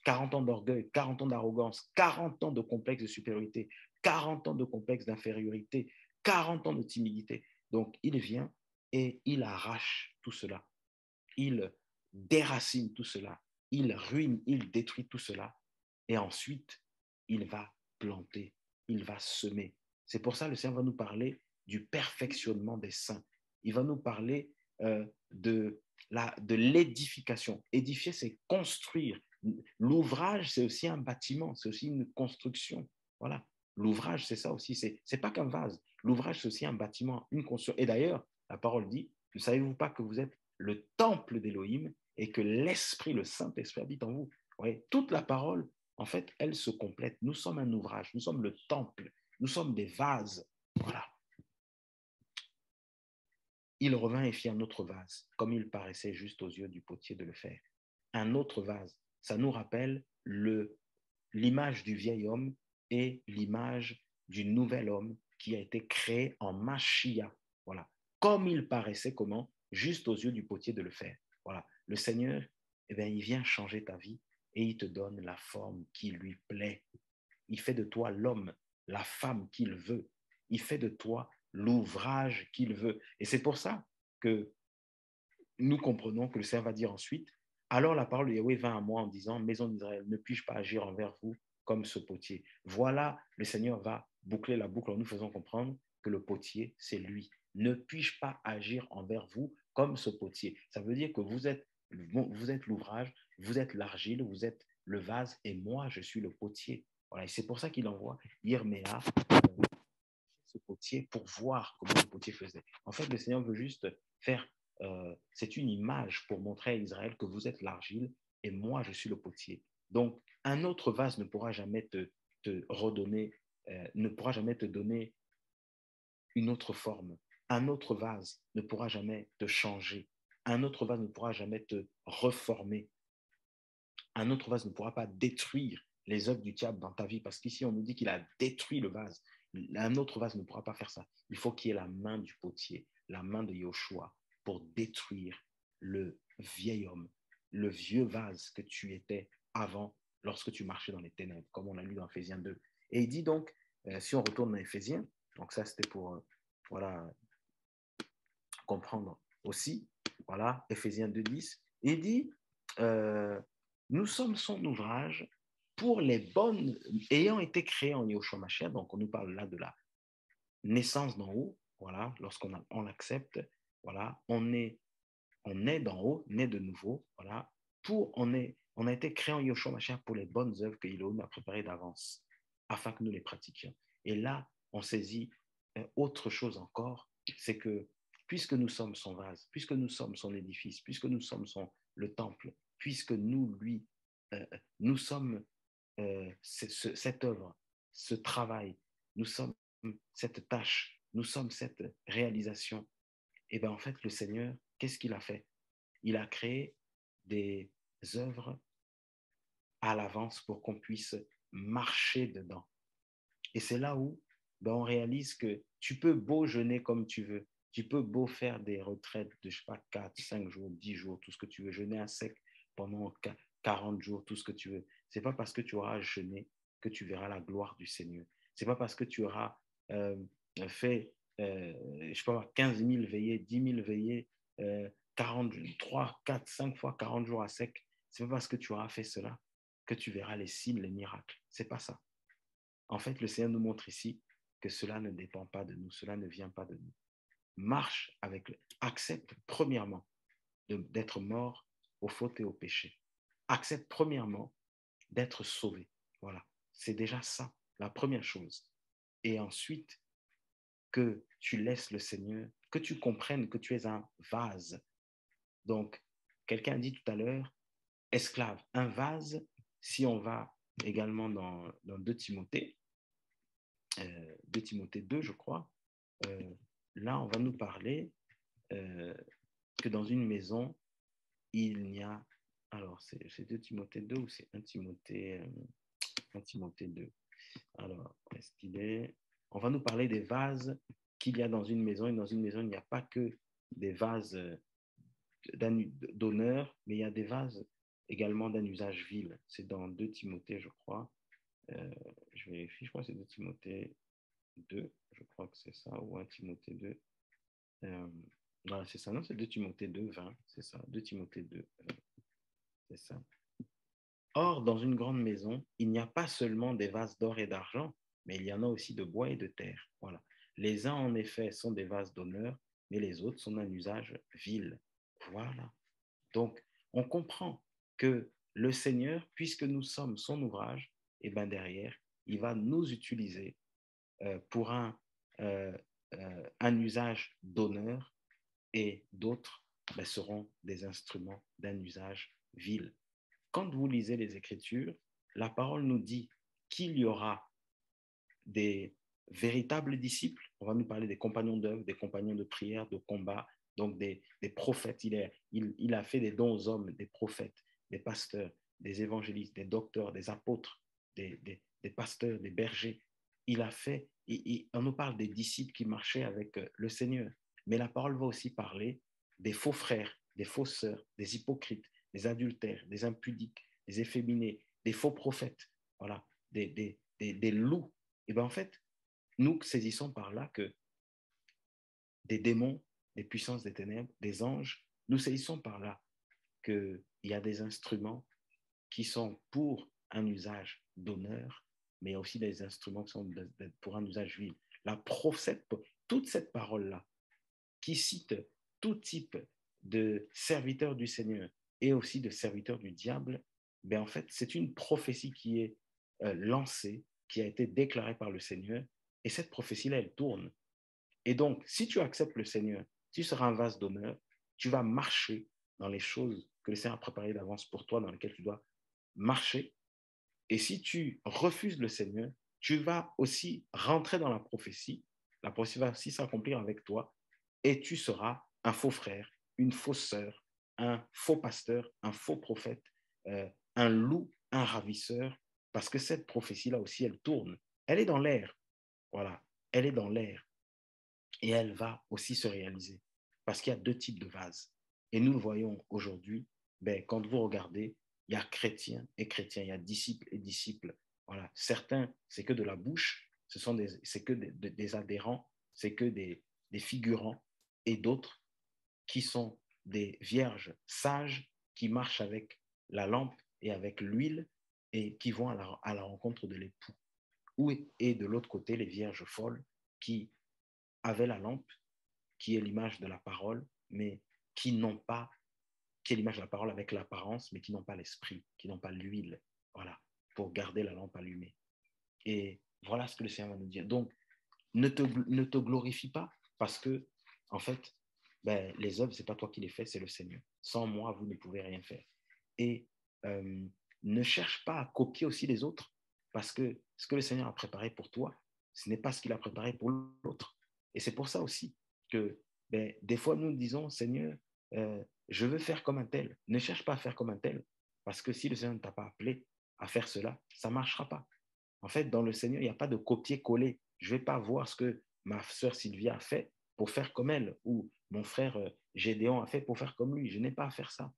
40 ans d'orgueil, 40 ans d'arrogance, 40 ans de complexe de supériorité, 40 ans de complexe d'infériorité, 40 ans de timidité. Donc, il vient et il arrache tout cela. Il déracine tout cela. Il ruine, il détruit tout cela. Et ensuite, il va planter, il va semer. C'est pour ça que le Seigneur va nous parler du perfectionnement des saints. Il va nous parler de l'édification. Édifier, c'est construire. L'ouvrage, c'est aussi un bâtiment, c'est aussi une construction. Voilà. L'ouvrage, c'est ça aussi. C'est pas qu'un vase. L'ouvrage, c'est aussi un bâtiment, une construction. Et d'ailleurs, la parole dit, ne savez-vous pas que vous êtes le temple d'Élohim et que l'Esprit, le Saint-Esprit habite en vous? Ouais, toute la parole, en fait, elle se complète. Nous sommes un ouvrage, nous sommes le temple, nous sommes des vases. Voilà. Il revint et fit un autre vase, comme il paraissait juste aux yeux du potier de le faire. Un autre vase, ça nous rappelle l'image du vieil homme et l'image du nouvel homme qui a été créé en Mashiach. Voilà. Comme il paraissait comment? Juste aux yeux du potier de le faire. Voilà. Le Seigneur, eh bien, il vient changer ta vie et il te donne la forme qui lui plaît. Il fait de toi l'homme, la femme qu'il veut. Il fait de toi l'ouvrage qu'il veut. Et c'est pour ça que nous comprenons que le Seigneur va dire ensuite, alors la parole de Yahweh vint à moi en disant, Maison d'Israël, ne puis-je pas agir envers vous comme ce potier? Voilà, le Seigneur va boucler la boucle en nous faisant comprendre que le potier, c'est lui. Ne puis-je pas agir envers vous comme ce potier? Ça veut dire que vous êtes l'ouvrage, vous êtes l'argile, vous êtes le vase, et moi, je suis le potier. Voilà, et c'est pour ça qu'il envoie Irméa, ce potier, pour voir comment le potier faisait. En fait, le Seigneur veut juste faire, c'est une image pour montrer à Israël que vous êtes l'argile et moi, je suis le potier. Donc, un autre vase ne pourra jamais te redonner, ne pourra jamais te donner une autre forme. Un autre vase ne pourra jamais te changer. Un autre vase ne pourra jamais te reformer. Un autre vase ne pourra pas détruire les œuvres du diable dans ta vie, parce qu'ici, on nous dit qu'il a détruit le vase. Un autre vase ne pourra pas faire ça. Il faut qu'il y ait la main du potier, la main de Yoshua, pour détruire le vieil homme, le vieux vase que tu étais avant, lorsque tu marchais dans les ténèbres, comme on l'a lu dans Éphésiens 2. Et il dit donc, si on retourne dans Éphésiens, donc ça c'était pour voilà, comprendre aussi, voilà, Éphésiens 2:10, il dit, nous sommes son ouvrage pour les bonnes, ayant été créés en Yahushua Mashiach. Donc on nous parle là de la naissance d'en haut, voilà, on l'accepte, voilà, on est d'en haut, né de nouveau, voilà, on a été créé en Yahushua Mashiach pour les bonnes œuvres que Elohim a préparées d'avance, afin que nous les pratiquions. Et là, on saisit autre chose encore, c'est que puisque nous sommes son vase, puisque nous sommes son édifice, puisque nous sommes le temple, puisque nous sommes cette œuvre, ce travail, nous sommes cette tâche, nous sommes cette réalisation, et bien en fait, le Seigneur, qu'est-ce qu'il a fait? Il a créé des œuvres à l'avance pour qu'on puisse marcher dedans. Et c'est là où on réalise que tu peux beau jeûner comme tu veux, tu peux beau faire des retraites de, je sais pas, 4, 5 jours, 10 jours, tout ce que tu veux, jeûner à sec pendant 40 jours, tout ce que tu veux. Ce n'est pas parce que tu auras jeûné que tu verras la gloire du Seigneur. Ce n'est pas parce que tu auras fait, je sais pas, 15 000 veillées, 10 000 veillées, 3, 4, 5 fois 40 jours à sec. Ce n'est pas parce que tu auras fait cela que tu verras les signes, les miracles. Ce n'est pas ça. En fait, le Seigneur nous montre ici que cela ne dépend pas de nous, cela ne vient pas de nous. Marche avec, accepte premièrement d'être mort aux fautes et aux péchés. Accepte premièrement d'être sauvé. Voilà, c'est déjà ça, la première chose. Et ensuite, que tu laisses le Seigneur, que tu comprennes que tu es un vase. Donc, quelqu'un dit tout à l'heure, esclave, un vase, si on va également dans 2 Timothée, 2 Timothée 2, je crois, là, on va nous parler que dans une maison, il n'y a... Alors, c'est 2 Timothée 2 ou c'est 1 Timothée 2? Alors, est-ce qu'il est... On va nous parler des vases qu'il y a dans une maison. Et dans une maison, il n'y a pas que des vases d'honneur, mais il y a des vases également d'un usage vil. C'est dans 2 Timothée, je crois. Je vérifie, je crois que c'est 2 Timothée 2, je crois que c'est ça, ou 1 Timothée 2. Voilà, c'est ça, non, c'est 2 Timothée 2, 20, c'est ça, 2 Timothée 2, c'est ça. Or, dans une grande maison, il n'y a pas seulement des vases d'or et d'argent, mais il y en a aussi de bois et de terre. Voilà. Les uns, en effet, sont des vases d'honneur, mais les autres sont d'un usage vil. Voilà. Donc, on comprend que le Seigneur, puisque nous sommes son ouvrage, et bien derrière, il va nous utiliser pour un usage d'honneur, et d'autres seront des instruments d'un usage vil. Quand vous lisez les Écritures, la parole nous dit qu'il y aura des véritables disciples. On va nous parler des compagnons d'œuvre, des compagnons de prière, de combat, donc des prophètes. Il a fait des dons aux hommes, des prophètes, des pasteurs, des évangélistes, des docteurs, des apôtres, des pasteurs, des bergers. Il a fait, on nous parle des disciples qui marchaient avec le Seigneur. Mais la parole va aussi parler des faux frères, des fausses sœurs, des hypocrites, des adultères, des impudiques, des efféminés, des faux prophètes, voilà, des loups. Et bien en fait, nous saisissons par là que des démons, des puissances des ténèbres, des anges, nous saisissons par là qu'il y a des instruments qui sont pour un usage d'honneur, mais il y a aussi des instruments qui sont pour un usage vil. Toute cette parole-là, qui cite tout type de serviteurs du Seigneur et aussi de serviteurs du diable, ben en fait, c'est une prophétie qui est lancée, qui a été déclarée par le Seigneur, et cette prophétie-là, elle tourne. Et donc, si tu acceptes le Seigneur, tu seras un vase d'honneur, tu vas marcher dans les choses que le Seigneur a préparées d'avance pour toi, dans lesquelles tu dois marcher. Et si tu refuses le Seigneur, tu vas aussi rentrer dans la prophétie va aussi s'accomplir avec toi, et tu seras un faux frère, une fausse sœur, un faux pasteur, un faux prophète, un loup, un ravisseur, parce que cette prophétie-là aussi, elle tourne. Elle est dans l'air. Voilà, elle est dans l'air. Et elle va aussi se réaliser. Parce qu'il y a 2 types de vases. Et nous le voyons aujourd'hui, quand vous regardez, il y a chrétiens et chrétiens, il y a disciples et disciples. Voilà. Certains, c'est que de la bouche, c'est que des adhérents, c'est que des figurants, et d'autres qui sont des vierges sages qui marchent avec la lampe et avec l'huile et qui vont à la rencontre de l'époux. Et de l'autre côté, les vierges folles qui avaient la lampe, qui est l'image de la parole, mais qui est l'image de la parole avec l'apparence, mais qui n'ont pas l'esprit, qui n'ont pas l'huile, voilà, pour garder la lampe allumée. Et voilà ce que le Seigneur va nous dire. Donc, ne te glorifie pas, parce que, en fait, les œuvres, ce n'est pas toi qui les fais, c'est le Seigneur. Sans moi, vous ne pouvez rien faire. Et ne cherche pas à copier aussi les autres, parce que ce que le Seigneur a préparé pour toi, ce n'est pas ce qu'il a préparé pour l'autre. Et c'est pour ça aussi que des fois, nous disons, Seigneur, je veux faire comme un tel. Ne cherche pas à faire comme un tel, parce que si le Seigneur ne t'a pas appelé à faire cela, ça ne marchera pas. En fait, dans le Seigneur, il n'y a pas de copier-coller. Je ne vais pas voir ce que ma sœur Sylvia a fait pour faire comme elle, ou mon frère Gédéon a fait pour faire comme lui. Je n'ai pas à faire ça.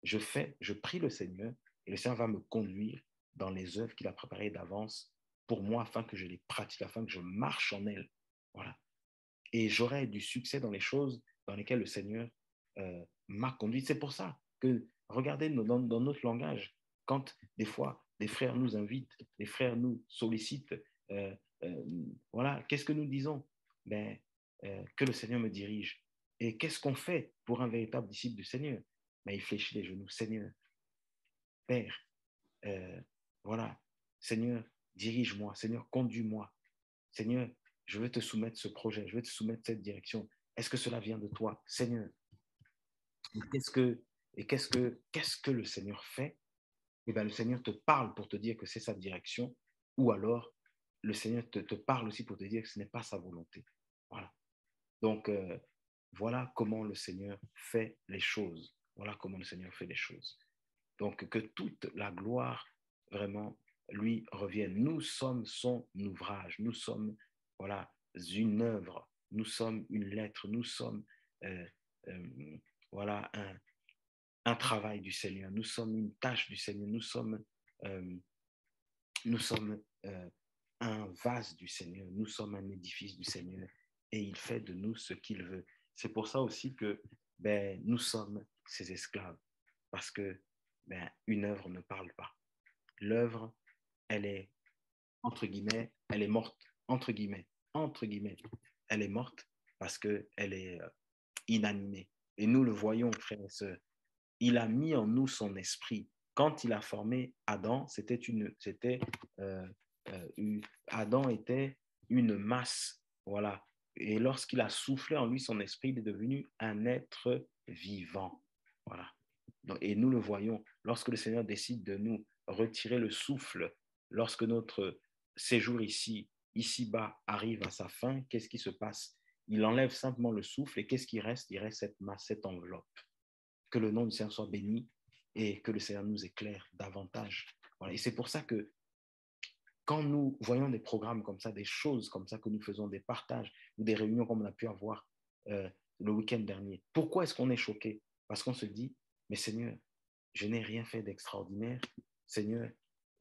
Je prie le Seigneur, et le Seigneur va me conduire dans les œuvres qu'il a préparées d'avance pour moi, afin que je les pratique, afin que je marche en elles. Voilà. Et j'aurai du succès dans les choses dans lesquelles le Seigneur m'a conduit. C'est pour ça que, regardez dans notre langage, quand des fois des frères nous invitent, des frères nous sollicitent, voilà, qu'est-ce que nous disons? Que le Seigneur me dirige. Et qu'est-ce qu'on fait pour un véritable disciple du Seigneur? Il fléchit les genoux. Seigneur, Père, voilà, Seigneur, dirige-moi. Seigneur, conduis-moi. Seigneur, je veux te soumettre ce projet, je veux te soumettre cette direction. Est-ce que cela vient de toi, Seigneur? Qu'est-ce que le Seigneur fait? Eh bien, le Seigneur te parle pour te dire que c'est sa direction, ou alors le Seigneur te parle aussi pour te dire que ce n'est pas sa volonté. Voilà. Donc, voilà comment le Seigneur fait les choses. Voilà comment le Seigneur fait les choses. Donc, que toute la gloire vraiment lui revienne. Nous sommes son ouvrage, nous sommes, voilà, une œuvre, nous sommes une lettre, nous sommes, voilà, un travail du Seigneur, nous sommes une tâche du Seigneur, nous sommes un vase du Seigneur, nous sommes un édifice du Seigneur et il fait de nous ce qu'il veut. C'est pour ça aussi que nous sommes ses esclaves parce que une œuvre ne parle pas. L'œuvre, elle est, entre guillemets, elle est morte, entre guillemets, elle est morte parce qu'elle est inanimée. Et nous le voyons, frères et sœurs, il a mis en nous son esprit. Quand il a formé Adam, Adam était une masse, voilà. Et lorsqu'il a soufflé en lui son esprit, il est devenu un être vivant, voilà. Et nous le voyons, lorsque le Seigneur décide de nous retirer le souffle, lorsque notre séjour ici-bas arrive à sa fin, qu'est-ce qui se passe? Il enlève simplement le souffle et qu'est-ce qui reste? Il reste cette masse, cette enveloppe. Que le nom du Seigneur soit béni et que le Seigneur nous éclaire davantage. Voilà. Et c'est pour ça que quand nous voyons des programmes comme ça, des choses comme ça, que nous faisons des partages ou des réunions comme on a pu avoir le week-end dernier, pourquoi est-ce qu'on est choqué? Parce qu'on se dit, mais Seigneur, je n'ai rien fait d'extraordinaire. Seigneur,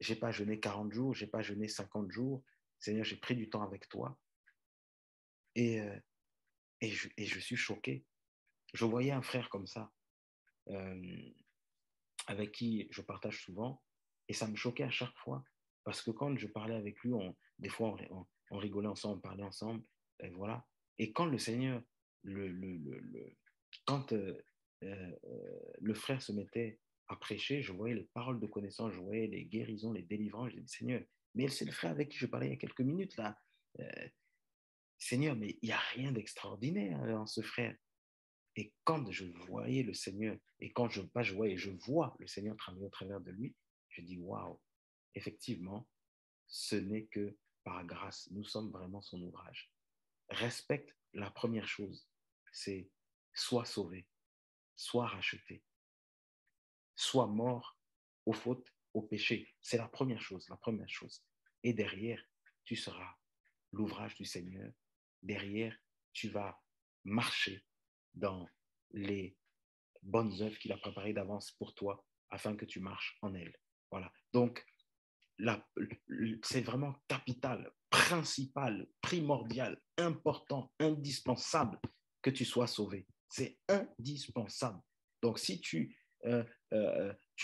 je n'ai pas jeûné 40 jours, je n'ai pas jeûné 50 jours. Seigneur, j'ai pris du temps avec toi. Et je suis choqué. Je voyais un frère comme ça, avec qui je partage souvent, et ça me choquait à chaque fois, parce que quand je parlais avec lui, des fois on rigolait ensemble, on parlait ensemble, et voilà. Et quand le Seigneur, quand le frère se mettait à prêcher, je voyais les paroles de connaissance, je voyais les guérisons, les délivrances, je disais, Seigneur, mais c'est le frère avec qui je parlais il y a quelques minutes là. Seigneur, mais il n'y a rien d'extraordinaire en ce frère. Et quand je voyais le Seigneur, et quand je voyais, je vois le Seigneur travailler au travers de lui, je dis, waouh, effectivement, ce n'est que par grâce. Nous sommes vraiment son ouvrage. Respecte la première chose, c'est sois sauvé, sois racheté, sois mort aux fautes, au péché. C'est la première chose, la première chose. Et derrière, tu seras l'ouvrage du Seigneur. Derrière, tu vas marcher dans les bonnes œuvres qu'il a préparées d'avance pour toi afin que tu marches en elles. Voilà. Donc, c'est vraiment capital, principal, primordial, important, indispensable que tu sois sauvé. C'est indispensable. Donc, si tu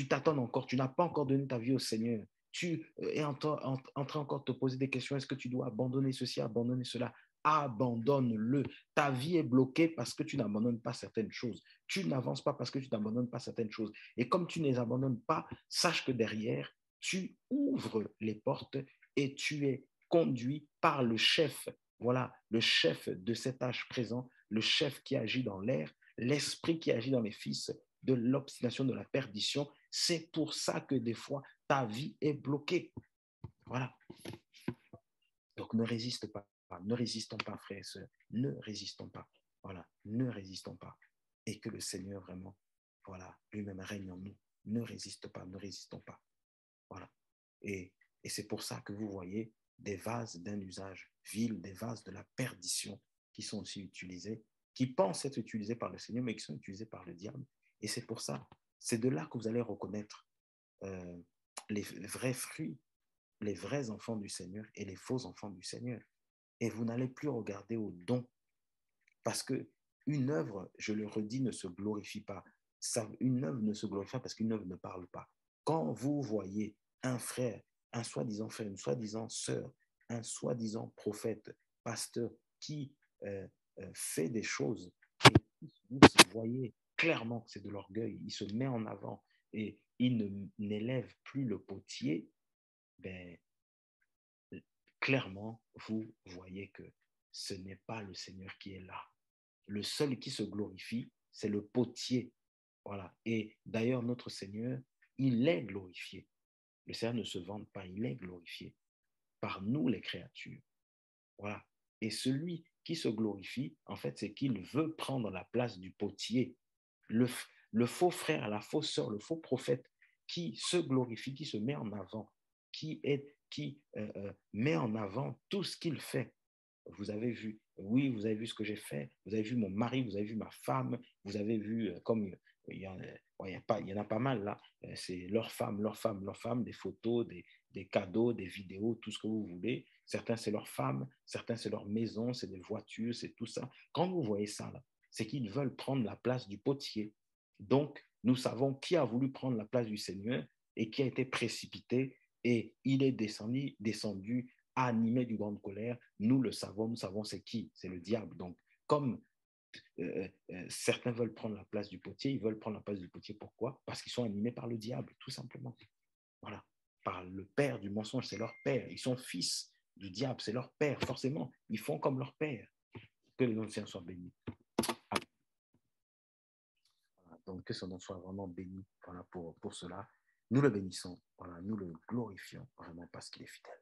t'attends encore, tu n'as pas encore donné ta vie au Seigneur, tu es en train encore de te poser des questions, est-ce que tu dois abandonner ceci, abandonner cela? Abandonne-le. Ta vie est bloquée parce que tu n'abandonnes pas certaines choses. Tu n'avances pas parce que tu n'abandonnes pas certaines choses. Et comme tu ne les abandonnes pas, sache que derrière, tu ouvres les portes et tu es conduit par le chef. Voilà, le chef de cet âge présent, le chef qui agit dans l'air, l'esprit qui agit dans les fils de l'obstination, de la perdition. C'est pour ça que des fois, ta vie est bloquée. Voilà. Donc, ne résiste pas. Ne résistons pas, frères et sœurs. Ne résistons pas. Voilà, ne résistons pas. Et que le Seigneur vraiment, voilà, lui-même règne en nous. Ne résiste pas, ne résistons pas. Voilà. Et c'est pour ça que vous voyez des vases d'un usage vil, des vases de la perdition qui sont aussi utilisés, qui pensent être utilisés par le Seigneur, mais qui sont utilisés par le diable. Et c'est pour ça, c'est de là que vous allez reconnaître les vrais fruits, les vrais enfants du Seigneur et les faux enfants du Seigneur. Et vous n'allez plus regarder au don, parce que une œuvre, je le redis, ne se glorifie pas. Une œuvre ne se glorifie pas parce qu'une œuvre ne parle pas. Quand vous voyez un frère, un soi-disant frère, une soi-disant sœur, un soi-disant prophète, pasteur qui fait des choses, et vous voyez clairement que c'est de l'orgueil, il se met en avant et il n'élève plus le potier, clairement, vous voyez que ce n'est pas le Seigneur qui est là. Le seul qui se glorifie, c'est le potier. Voilà. Et d'ailleurs, notre Seigneur, il est glorifié. Le Seigneur ne se vante pas, il est glorifié par nous, les créatures. Voilà. Et celui qui se glorifie, en fait, c'est qu'il veut prendre la place du potier. Le faux frère, la fausse sœur, le faux prophète qui se glorifie, qui se met en avant, qui met en avant tout ce qu'il fait. Vous avez vu, oui, vous avez vu ce que j'ai fait, vous avez vu mon mari, vous avez vu ma femme, vous avez vu, comme il y en a pas mal là, c'est leur femme, leur femme, leur femme, des photos, des cadeaux, des vidéos, tout ce que vous voulez. Certains, c'est leur femme, certains, c'est leur maison, c'est des voitures, c'est tout ça. Quand vous voyez ça, là, c'est qu'ils veulent prendre la place du potier. Donc, nous savons qui a voulu prendre la place du Seigneur et qui a été précipité, et il est descendu animé d'une grande colère. Nous le savons, nous savons c'est qui, c'est le diable. Donc, comme certains veulent prendre la place du potier, ils veulent prendre la place du potier. Pourquoi? Parce qu'ils sont animés par le diable, tout simplement. Voilà, par le père du mensonge, c'est leur père. Ils sont fils du diable, c'est leur père. Forcément, ils font comme leur père. Que le nom du Seigneur soit béni. Voilà, donc, que son nom soit vraiment béni, voilà, pour cela. Nous le bénissons, voilà, nous le glorifions vraiment parce qu'il est fidèle.